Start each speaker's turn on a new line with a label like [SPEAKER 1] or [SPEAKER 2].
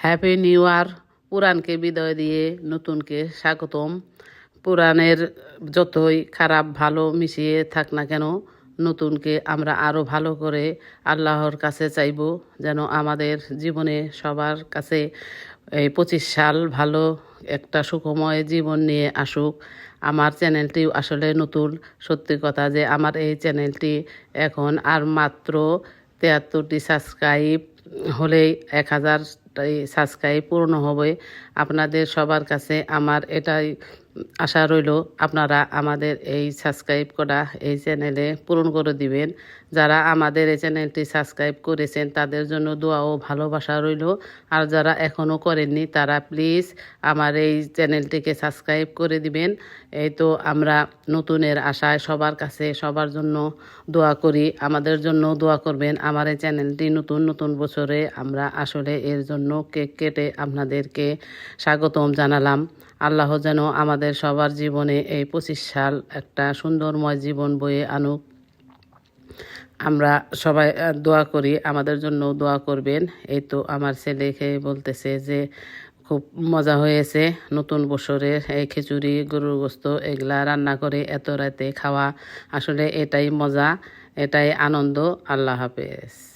[SPEAKER 1] Happy new year. পুরাণকে বিদায় দিয়ে নতুনকে স্বাগতম। পুরাণের যতই খারাপ ভালো মিশিয়ে থাক না কেন, নতুনকে আমরা আরও ভালো করে আল্লাহর কাছে চাইব যেন আমাদের জীবনে সবার কাছে এই 25 সাল ভালো একটা সুখময় জীবন নিয়ে আসুক। আমার চ্যানেলটি আসলে নতুন, সত্যি কথা যে আমার এই চ্যানেলটি এখন আর মাত্র 73টি সাবস্ক্রাইব হলেই 1000টি সাবস্ক্রাইব পূর্ণ হবে। আপনাদের সবার কাছে আমার এটাই আশা রইল, আপনারা আমাদের এই সাবস্ক্রাইব করা এই চ্যানেলে পূরণ করে দিবেন। যারা আমাদের এই চ্যানেলটি সাবস্ক্রাইব করেছেন তাদের জন্য দোয়া ও ভালোবাসা রইল। আর যারা এখনও করেননি তারা প্লিজ আমার এই চ্যানেলটিকে সাবস্ক্রাইব করে দিবেন। এই তো আমরা নতুনের আশায় সবার কাছে সবার জন্য দোয়া করি, আমাদের জন্য দোয়া করবেন। আমার এই চ্যানেলটি নতুন বছরে আমরা আসলে এর জন্য কেক কেটে আপনাদেরকে স্বাগতম জানালাম। আল্লাহ যেন আমাদের সবার জীবনে এই 25 সাল একটা সুন্দরময় জীবন বয়ে আনুক। আমরা সবাই দোয়া করি, আমাদের জন্য দোয়া করবেন। এই তো আমার ছেলেকে বলতেছে যে খুব মজা হয়েছে নতুন বছরের এই খিচুড়ি, গরুর গোস্ত এগুলা রান্না করে এত রাতে খাওয়া। আসলে এটাই মজা, এটাই আনন্দ। আল্লাহ হাফেজ।